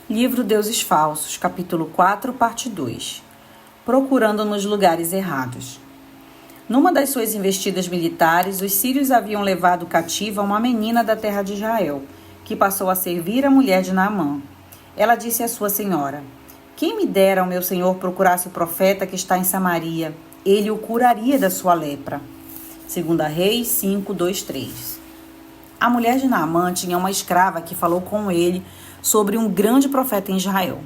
Livro Deuses Falsos, capítulo 4, parte 2. Procurando nos lugares errados. Numa das suas investidas militares, os sírios haviam levado cativa uma menina da terra de Israel, que passou a servir a mulher de Naamã. Ela disse à sua senhora: "Quem me dera ao meu senhor procurasse o profeta que está em Samaria, ele o curaria da sua lepra." 2 Reis 5, 2, 3. A mulher de Naamã tinha uma escrava que falou com ele sobre um grande profeta em Israel.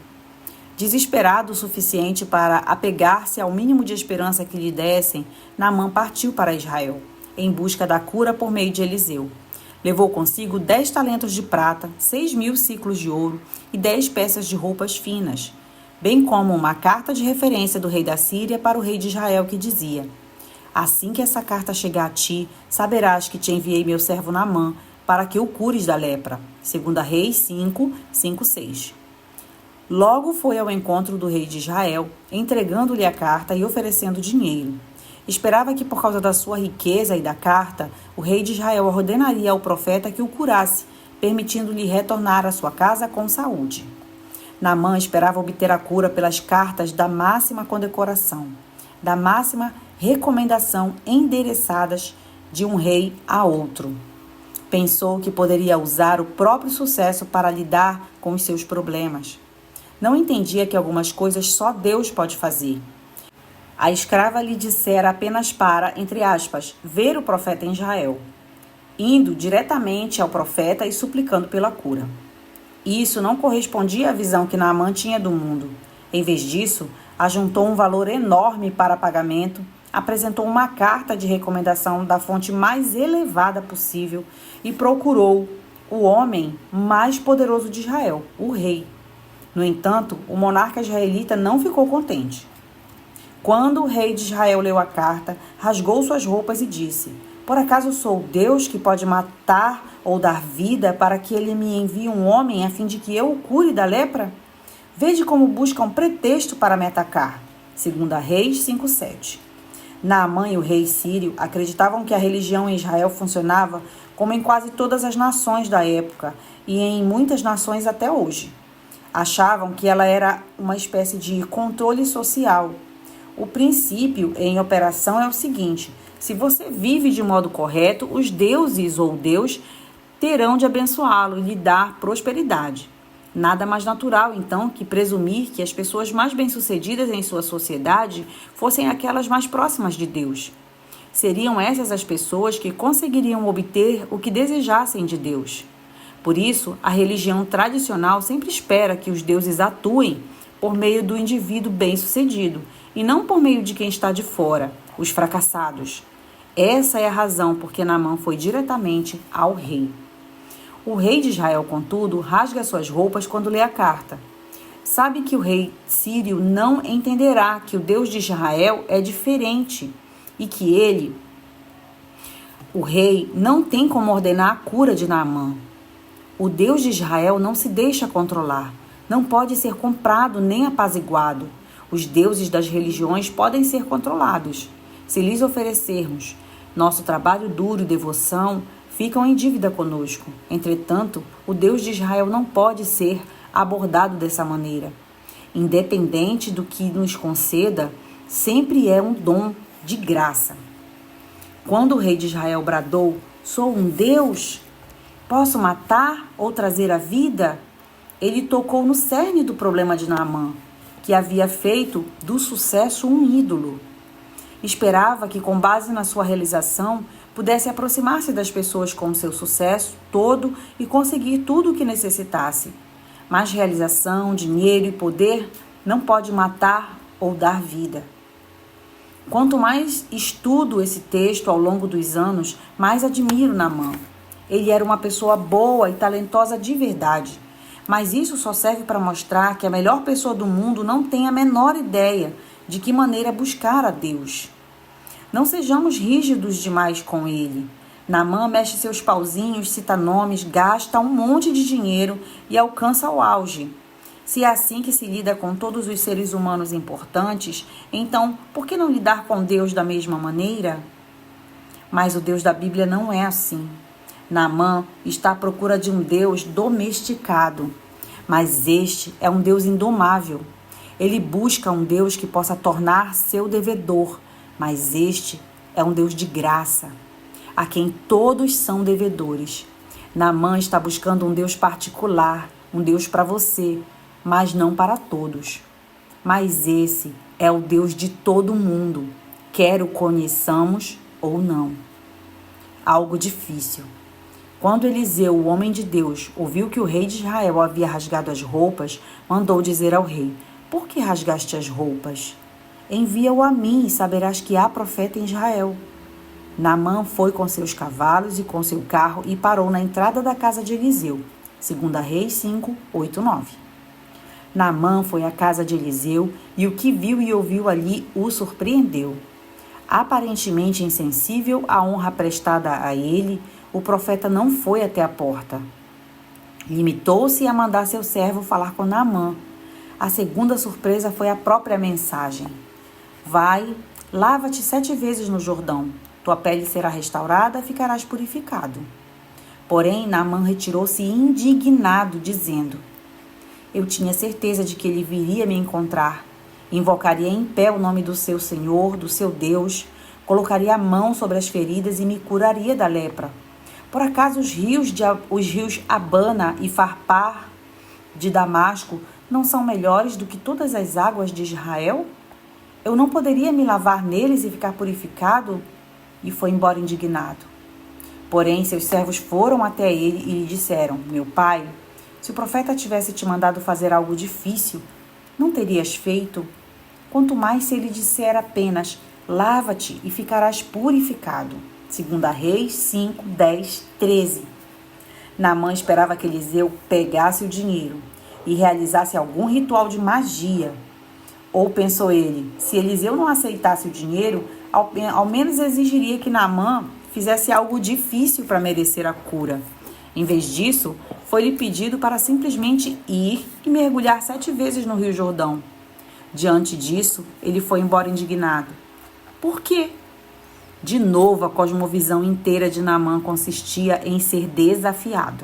Desesperado o suficiente para apegar-se ao mínimo de esperança que lhe dessem, Naamã partiu para Israel, em busca da cura por meio de Eliseu. Levou consigo 10 talentos de prata, 6.000 ciclos de ouro e 10 peças de roupas finas, bem como uma carta de referência do rei da Síria para o rei de Israel que dizia: "Assim que essa carta chegar a ti, saberás que te enviei meu servo Naamã, para que o cures da lepra." 2 Reis 5, 5, 6. Logo foi ao encontro do rei de Israel, entregando-lhe a carta e oferecendo dinheiro. Esperava que, por causa da sua riqueza e da carta, o rei de Israel ordenaria ao profeta que o curasse, permitindo-lhe retornar à sua casa com saúde. Naamã esperava obter a cura pelas cartas da máxima condecoração, da máxima recomendação endereçadas de um rei a outro. Pensou que poderia usar o próprio sucesso para lidar com os seus problemas. Não entendia que algumas coisas só Deus pode fazer. A escrava lhe dissera apenas para, entre aspas, ver o profeta em Israel, indo diretamente ao profeta e suplicando pela cura. Isso não correspondia à visão que Naamã tinha do mundo. Em vez disso, ajuntou um valor enorme para pagamento, apresentou uma carta de recomendação da fonte mais elevada possível e procurou o homem mais poderoso de Israel, o rei. No entanto, o monarca israelita não ficou contente. Quando o rei de Israel leu a carta, rasgou suas roupas e disse: "Por acaso sou Deus que pode matar ou dar vida para que ele me envie um homem a fim de que eu o cure da lepra? Veja como buscam pretexto para me atacar." 2 Reis 5, 7. Naamã e o rei sírio acreditavam que a religião em Israel funcionava como em quase todas as nações da época e em muitas nações até hoje. Achavam que ela era uma espécie de controle social. O princípio em operação é o seguinte: se você vive de modo correto, os deuses ou Deus terão de abençoá-lo e lhe dar prosperidade. Nada mais natural, então, que presumir que as pessoas mais bem-sucedidas em sua sociedade fossem aquelas mais próximas de Deus. Seriam essas as pessoas que conseguiriam obter o que desejassem de Deus. Por isso, a religião tradicional sempre espera que os deuses atuem por meio do indivíduo bem-sucedido e não por meio de quem está de fora, os fracassados. Essa é a razão por que Naamã foi diretamente ao rei. O rei de Israel, contudo, rasga suas roupas quando lê a carta. Sabe que o rei sírio não entenderá que o Deus de Israel é diferente e que ele, o rei, não tem como ordenar a cura de Naamã. O Deus de Israel não se deixa controlar, não pode ser comprado nem apaziguado. Os deuses das religiões podem ser controlados. Se lhes oferecermos nosso trabalho duro e devoção, ficam em dívida conosco. Entretanto, o Deus de Israel não pode ser abordado dessa maneira. Independente do que nos conceda, sempre é um dom de graça. Quando o rei de Israel bradou: "Sou um Deus? Posso matar ou trazer a vida?" ele tocou no cerne do problema de Naamã, que havia feito do sucesso um ídolo. Esperava que, com base na sua realização, pudesse aproximar-se das pessoas com seu sucesso todo e conseguir tudo o que necessitasse. Mas realização, dinheiro e poder não pode matar ou dar vida. Quanto mais estudo esse texto ao longo dos anos, mais admiro Naamã. Ele era uma pessoa boa e talentosa de verdade. Mas isso só serve para mostrar que a melhor pessoa do mundo não tem a menor ideia de que maneira buscar a Deus. Não sejamos rígidos demais com ele. Naamã mexe seus pauzinhos, cita nomes, gasta um monte de dinheiro e alcança o auge. Se é assim que se lida com todos os seres humanos importantes, então por que não lidar com Deus da mesma maneira? Mas o Deus da Bíblia não é assim. Naamã está à procura de um Deus domesticado. Mas este é um Deus indomável. Ele busca um Deus que possa tornar seu devedor, mas este é um Deus de graça, a quem todos são devedores. Naamã está buscando um Deus particular, um Deus para você, mas não para todos. Mas esse é o Deus de todo mundo, quer o conheçamos ou não. Algo difícil. Quando Eliseu, o homem de Deus, ouviu que o rei de Israel havia rasgado as roupas, mandou dizer ao rei: por que rasgaste as roupas? Envia-o a mim e saberás que há profeta em Israel. Naamã foi com seus cavalos e com seu carro e parou na entrada da casa de Eliseu. 2 Reis 5, 8, 9. Naamã foi à casa de Eliseu e o que viu e ouviu ali o surpreendeu. Aparentemente insensível à honra prestada a ele, o profeta não foi até a porta. Limitou-se a mandar seu servo falar com Naamã. A segunda surpresa foi a própria mensagem. Vai, lava-te 7 vezes no Jordão. Tua pele será restaurada e ficarás purificado. Porém, Naamã retirou-se indignado, dizendo: eu tinha certeza de que ele viria me encontrar. Invocaria em pé o nome do seu Senhor, do seu Deus, colocaria a mão sobre as feridas e me curaria da lepra. Por acaso os rios Abana e Farpar de Damasco não são melhores do que todas as águas de Israel? Eu não poderia me lavar neles e ficar purificado? E foi embora indignado. Porém, seus servos foram até ele e lhe disseram: meu pai, se o profeta tivesse te mandado fazer algo difícil, não terias feito? Quanto mais se ele disser apenas: lava-te e ficarás purificado. 2 Reis 5, 10, 13. Naamã esperava que Eliseu pegasse o dinheiro e realizasse algum ritual de magia. Ou pensou ele, se Eliseu não aceitasse o dinheiro, ao menos exigiria que Naamã fizesse algo difícil para merecer a cura. Em vez disso, foi-lhe pedido para simplesmente ir e mergulhar 7 vezes no Rio Jordão. Diante disso, ele foi embora indignado. Por quê? De novo, a cosmovisão inteira de Naamã consistia em ser desafiado.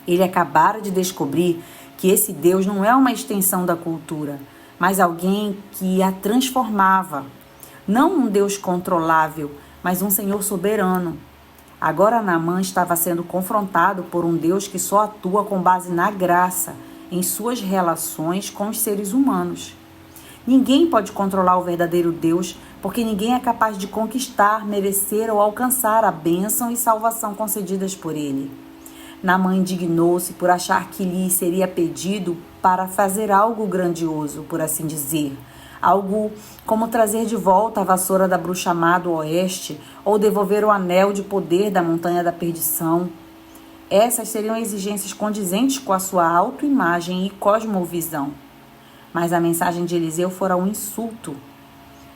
Ele acabara de descobrir que esse Deus não é uma extensão da cultura, mas alguém que a transformava. Não um Deus controlável, mas um Senhor soberano. Agora Naamã estava sendo confrontado por um Deus que só atua com base na graça, em suas relações com os seres humanos. Ninguém pode controlar o verdadeiro Deus, porque ninguém é capaz de conquistar, merecer ou alcançar a bênção e salvação concedidas por ele. Naamã indignou-se por achar que lhe seria pedido para fazer algo grandioso, por assim dizer. Algo como trazer de volta a vassoura da bruxa má do oeste ou devolver o anel de poder da montanha da perdição. Essas seriam exigências condizentes com a sua autoimagem e cosmovisão. Mas a mensagem de Eliseu fora um insulto.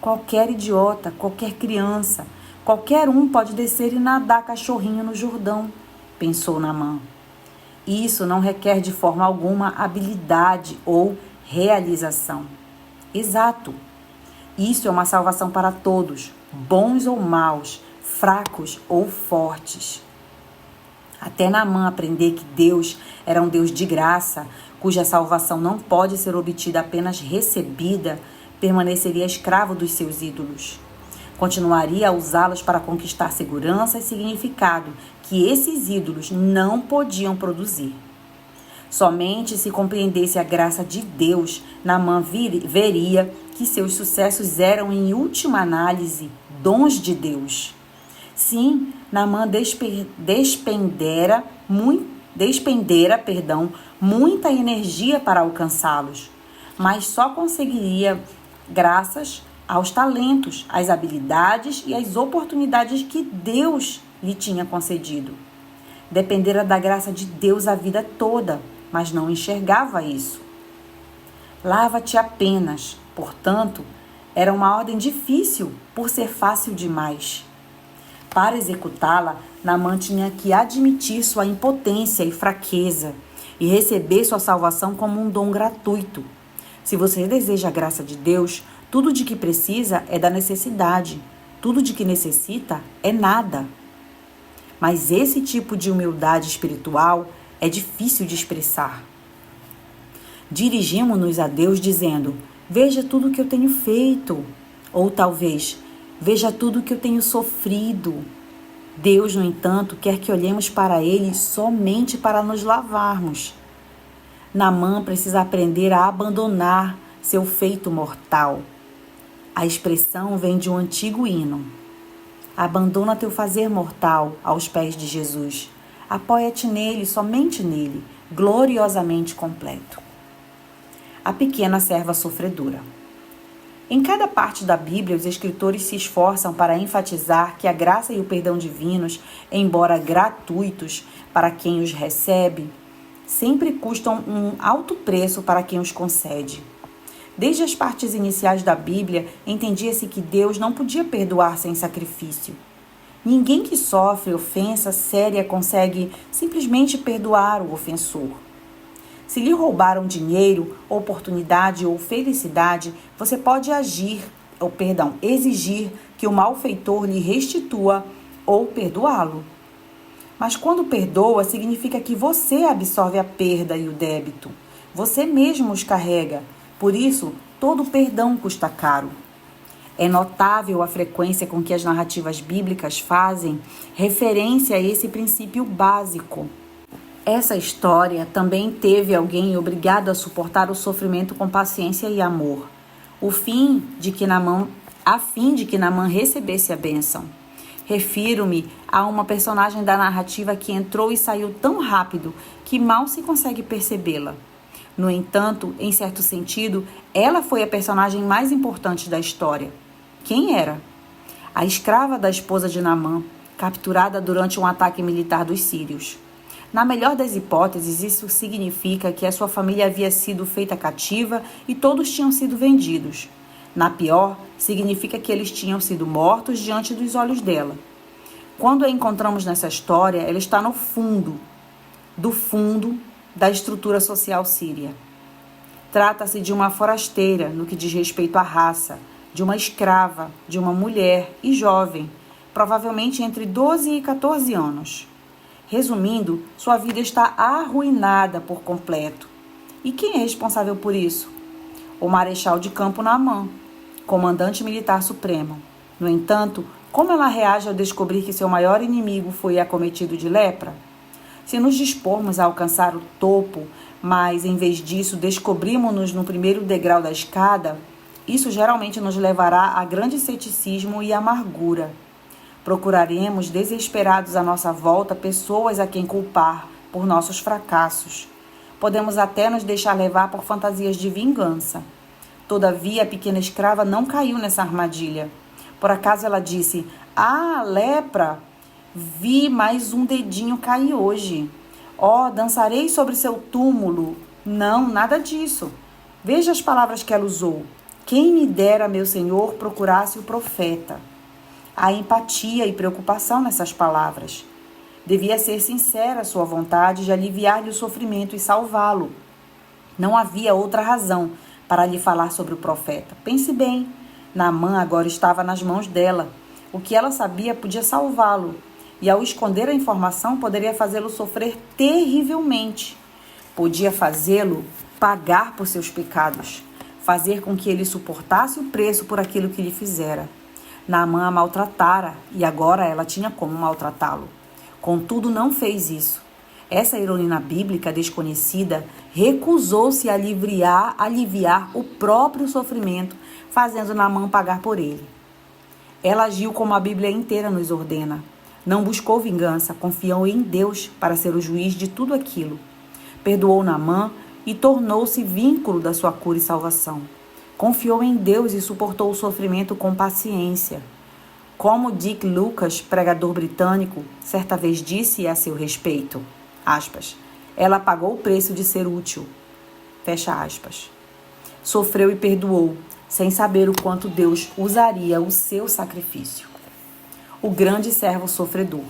Qualquer idiota, qualquer criança, qualquer um pode descer e nadar cachorrinho no Jordão, pensou Naamã. Isso não requer de forma alguma habilidade ou realização. Exato. Isso é uma salvação para todos, bons ou maus, fracos ou fortes. Até Naamã aprender que Deus era um Deus de graça, cuja salvação não pode ser obtida apenas recebida, permaneceria escravo dos seus ídolos. Continuaria a usá-los para conquistar segurança e significado que esses ídolos não podiam produzir. Somente se compreendesse a graça de Deus, Naamã veria que seus sucessos eram, em última análise, dons de Deus. Sim, Naamã despendera muita energia para alcançá-los, mas só conseguiria graças aos talentos, às habilidades e às oportunidades que Deus lhe tinha concedido. Dependera da graça de Deus a vida toda, mas não enxergava isso. Lava-te apenas, portanto, era uma ordem difícil por ser fácil demais. Para executá-la, Naamã tinha que admitir sua impotência e fraqueza e receber sua salvação como um dom gratuito. Se você deseja a graça de Deus, tudo de que precisa é da necessidade, tudo de que necessita é nada. Mas esse tipo de humildade espiritual é difícil de expressar. Dirigimos-nos a Deus dizendo: veja tudo o que eu tenho feito. Ou talvez, veja tudo o que eu tenho sofrido. Deus, no entanto, quer que olhemos para Ele somente para nos lavarmos. Naamã precisa aprender a abandonar seu feito mortal. A expressão vem de um antigo hino. Abandona teu fazer mortal aos pés de Jesus. Apoia-te nele, somente nele, gloriosamente completo. A pequena serva sofredora. Em cada parte da Bíblia, os escritores se esforçam para enfatizar que a graça e o perdão divinos, embora gratuitos para quem os recebe, sempre custam um alto preço para quem os concede. Desde as partes iniciais da Bíblia, entendia-se que Deus não podia perdoar sem sacrifício. Ninguém que sofre ofensa séria consegue simplesmente perdoar o ofensor. Se lhe roubaram dinheiro, oportunidade ou felicidade, você pode exigir que o malfeitor lhe restitua ou perdoá-lo. Mas quando perdoa, significa que você absorve a perda e o débito. Você mesmo os carrega. Por isso, todo perdão custa caro. É notável a frequência com que as narrativas bíblicas fazem referência a esse princípio básico. Essa história também teve alguém obrigado a suportar o sofrimento com paciência e amor, a fim de que Naamã recebesse a bênção. Refiro-me a uma personagem da narrativa que entrou e saiu tão rápido que mal se consegue percebê-la. No entanto, em certo sentido, ela foi a personagem mais importante da história. Quem era? A escrava da esposa de Naamã, capturada durante um ataque militar dos sírios. Na melhor das hipóteses, isso significa que a sua família havia sido feita cativa e todos tinham sido vendidos. Na pior, significa que eles tinham sido mortos diante dos olhos dela. Quando a encontramos nessa história, ela está no fundo da estrutura social síria. Trata-se de uma forasteira no que diz respeito à raça, de uma escrava, de uma mulher e jovem, provavelmente entre 12 e 14 anos. Resumindo, sua vida está arruinada por completo. E quem é responsável por isso? O marechal de campo Naamã, comandante militar supremo. No entanto, como ela reage ao descobrir que seu maior inimigo foi acometido de lepra? Se nos dispormos a alcançar o topo, mas em vez disso descobrimos-nos no primeiro degrau da escada, isso geralmente nos levará a grande ceticismo e amargura. Procuraremos desesperados à nossa volta pessoas a quem culpar por nossos fracassos. Podemos até nos deixar levar por fantasias de vingança. Todavia, a pequena escrava não caiu nessa armadilha. Por acaso ela disse: "Ah, lepra! Vi mais um dedinho cair hoje. Oh, dançarei sobre seu túmulo." Não, nada disso. Veja as palavras que ela usou. Quem me dera, meu Senhor, procurasse o profeta. Há empatia e preocupação nessas palavras. Devia ser sincera a sua vontade de aliviar-lhe o sofrimento e salvá-lo. Não havia outra razão para lhe falar sobre o profeta. Pense bem, Naamã agora estava nas mãos dela. O que ela sabia podia salvá-lo. E ao esconder a informação, poderia fazê-lo sofrer terrivelmente. Podia fazê-lo pagar por seus pecados. Fazer com que ele suportasse o preço por aquilo que lhe fizera. Naamã a maltratara e agora ela tinha como maltratá-lo. Contudo, não fez isso. Essa heroína bíblica desconhecida recusou-se a aliviar o próprio sofrimento, fazendo Naamã pagar por ele. Ela agiu como a Bíblia inteira nos ordena. Não buscou vingança, confiou em Deus para ser o juiz de tudo aquilo. Perdoou Naamã e tornou-se vínculo da sua cura e salvação. Confiou em Deus e suportou o sofrimento com paciência. Como Dick Lucas, pregador britânico, certa vez disse a seu respeito, aspas, ela pagou o preço de ser útil, fecha aspas. Sofreu e perdoou, sem saber o quanto Deus usaria o seu sacrifício. O grande servo sofredor.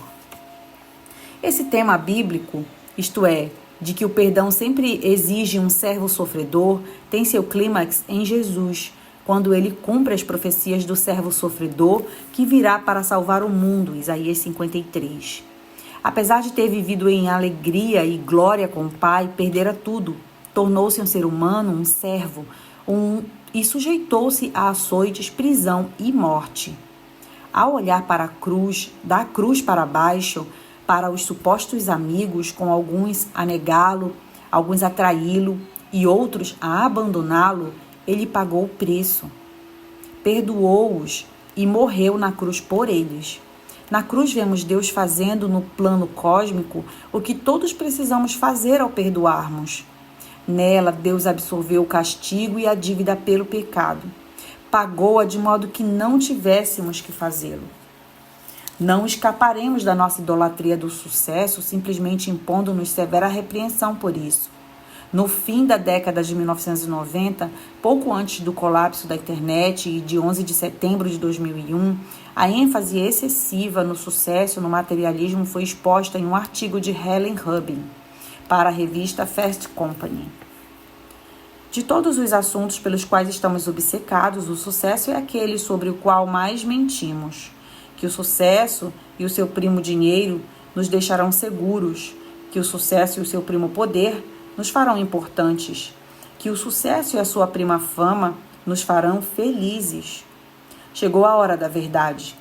Esse tema bíblico, isto é, de que o perdão sempre exige um servo sofredor, tem seu clímax em Jesus, quando ele cumpre as profecias do servo sofredor que virá para salvar o mundo, Isaías 53. Apesar de ter vivido em alegria e glória com o Pai, perdera tudo, tornou-se um ser humano, um servo, e sujeitou-se a açoites, prisão e morte. Ao olhar para a cruz, da cruz para baixo, para os supostos amigos, com alguns a negá-lo, alguns a traí-lo e outros a abandoná-lo, ele pagou o preço. Perdoou-os e morreu na cruz por eles. Na cruz vemos Deus fazendo no plano cósmico o que todos precisamos fazer ao perdoarmos. Nela, Deus absorveu o castigo e a dívida pelo pecado. Pagou-a de modo que não tivéssemos que fazê-lo. Não escaparemos da nossa idolatria do sucesso simplesmente impondo-nos severa repreensão por isso. No fim da década de 1990, pouco antes do colapso da internet e de 11 de setembro de 2001, a ênfase excessiva no sucesso e no materialismo foi exposta em um artigo de Helen Rubin para a revista Fast Company. De todos os assuntos pelos quais estamos obcecados, o sucesso é aquele sobre o qual mais mentimos. Que o sucesso e o seu primo dinheiro nos deixarão seguros, que o sucesso e o seu primo poder nos farão importantes, que o sucesso e a sua prima fama nos farão felizes. Chegou a hora da verdade,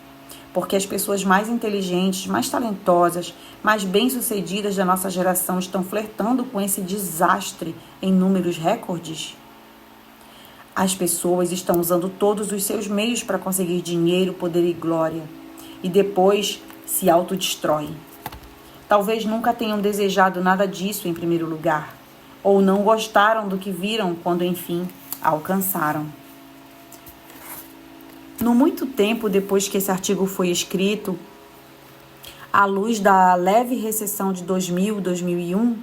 porque as pessoas mais inteligentes, mais talentosas, mais bem-sucedidas da nossa geração estão flertando com esse desastre em números recordes. As pessoas estão usando todos os seus meios para conseguir dinheiro, poder e glória, e depois se autodestroem. Talvez nunca tenham desejado nada disso em primeiro lugar, ou não gostaram do que viram quando, enfim, alcançaram. No muito tempo depois que esse artigo foi escrito, à luz da leve recessão de 2000 e 2001,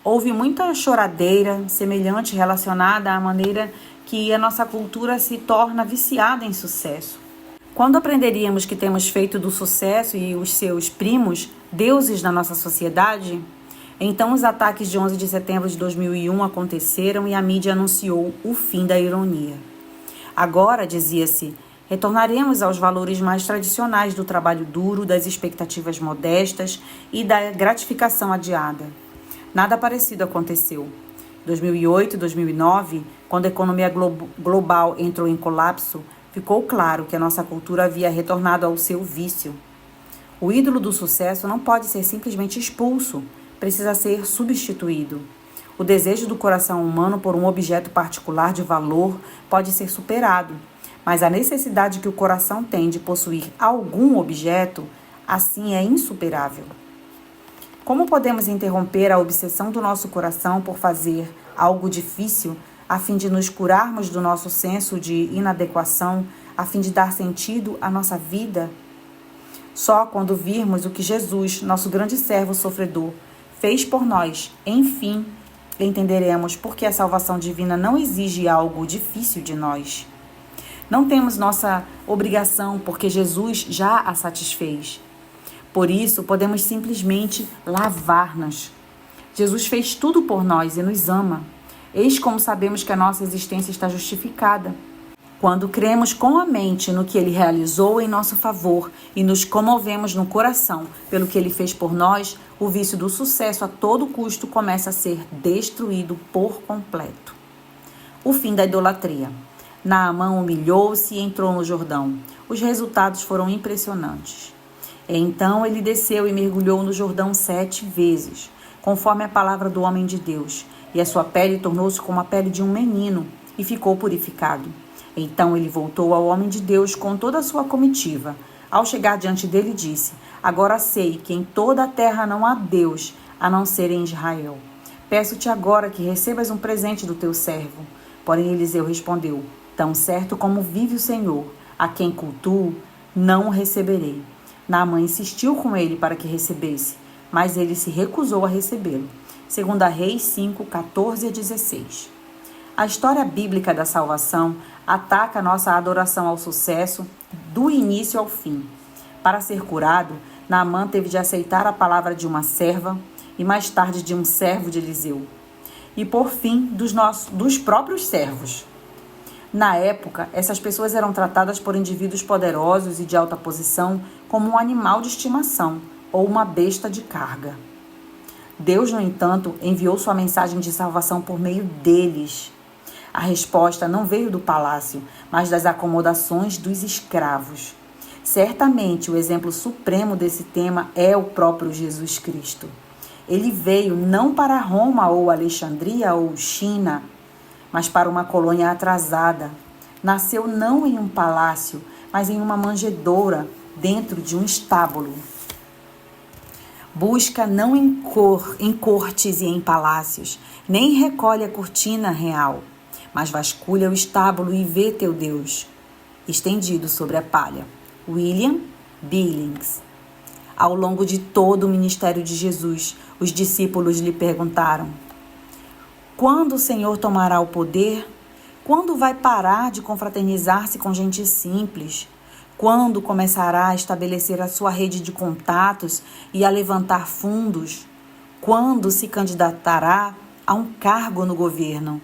houve muita choradeira semelhante relacionada à maneira que a nossa cultura se torna viciada em sucesso. Quando aprenderíamos que temos feito do sucesso e os seus primos deuses da nossa sociedade, então os ataques de 11 de setembro de 2001 aconteceram e a mídia anunciou o fim da ironia. Agora, dizia-se, retornaremos aos valores mais tradicionais do trabalho duro, das expectativas modestas e da gratificação adiada. Nada parecido aconteceu. Em 2008 e 2009, quando a economia global entrou em colapso, ficou claro que a nossa cultura havia retornado ao seu vício. O ídolo do sucesso não pode ser simplesmente expulso, precisa ser substituído. O desejo do coração humano por um objeto particular de valor pode ser superado, mas a necessidade que o coração tem de possuir algum objeto, assim é insuperável. Como podemos interromper a obsessão do nosso coração por fazer algo difícil, a fim de nos curarmos do nosso senso de inadequação, a fim de dar sentido à nossa vida? Só quando virmos o que Jesus, nosso grande servo sofredor, fez por nós, enfim, entenderemos por que a salvação divina não exige algo difícil de nós. Não temos nossa obrigação, porque Jesus já a satisfez. Por isso, podemos simplesmente lavar-nos. Jesus fez tudo por nós e nos ama. Eis como sabemos que a nossa existência está justificada. Quando cremos com a mente no que Ele realizou em nosso favor e nos comovemos no coração pelo que Ele fez por nós, o vício do sucesso a todo custo começa a ser destruído por completo. O fim da idolatria. Naamã humilhou-se e entrou no Jordão. Os resultados foram impressionantes. Então ele desceu e mergulhou no Jordão 7 vezes, conforme a palavra do homem de Deus, e a sua pele tornou-se como a pele de um menino, e ficou purificado. Então ele voltou ao homem de Deus com toda a sua comitiva. Ao chegar diante dele, disse: Agora sei que em toda a terra não há Deus, a não ser em Israel. Peço-te agora que recebas um presente do teu servo. Porém Eliseu respondeu: Tão certo como vive o Senhor, a quem cultuo, não o receberei. Naamã insistiu com ele para que recebesse, mas ele se recusou a recebê-lo. 2 Reis 5, 14 a 16. A história bíblica da salvação ataca nossa adoração ao sucesso do início ao fim. Para ser curado, Naamã teve de aceitar a palavra de uma serva e mais tarde de um servo de Eliseu. E por fim, dos próprios servos. Na época, essas pessoas eram tratadas por indivíduos poderosos e de alta posição como um animal de estimação ou uma besta de carga. Deus, no entanto, enviou sua mensagem de salvação por meio deles. A resposta não veio do palácio, mas das acomodações dos escravos. Certamente, o exemplo supremo desse tema é o próprio Jesus Cristo. Ele veio não para Roma ou Alexandria ou China, mas para uma colônia atrasada. Nasceu não em um palácio, mas em uma manjedoura, dentro de um estábulo. Busca não em cortes e em palácios, nem recolhe a cortina real, mas vasculha o estábulo e vê teu Deus, estendido sobre a palha. William Billings. Ao longo de todo o ministério de Jesus, os discípulos lhe perguntaram: quando o Senhor tomará o poder? Quando vai parar de confraternizar-se com gente simples? Quando começará a estabelecer a sua rede de contatos e a levantar fundos? Quando se candidatará a um cargo no governo?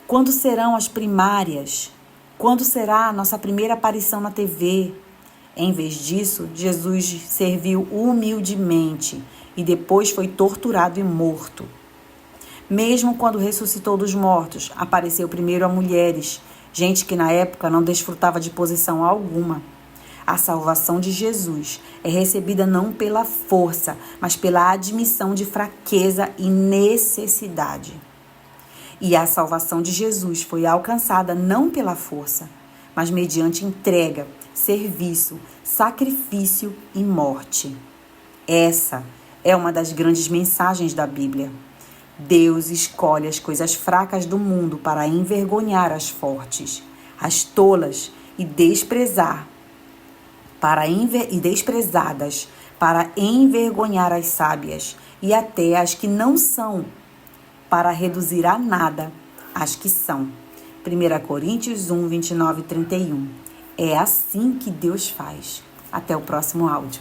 Quando serão as primárias? Quando será a nossa primeira aparição na TV? Em vez disso, Jesus serviu humildemente e depois foi torturado e morto. Mesmo quando ressuscitou dos mortos, apareceu primeiro a mulheres, gente que na época não desfrutava de posição alguma. A salvação de Jesus é recebida não pela força, mas pela admissão de fraqueza e necessidade. E a salvação de Jesus foi alcançada não pela força, mas mediante entrega, serviço, sacrifício e morte. Essa é uma das grandes mensagens da Bíblia. Deus escolhe as coisas fracas do mundo para envergonhar as fortes, as tolas e desprezadas para envergonhar as sábias e até as que não são, para reduzir a nada as que são. 1 Coríntios 1, 29 e 31. É assim que Deus faz. Até o próximo áudio.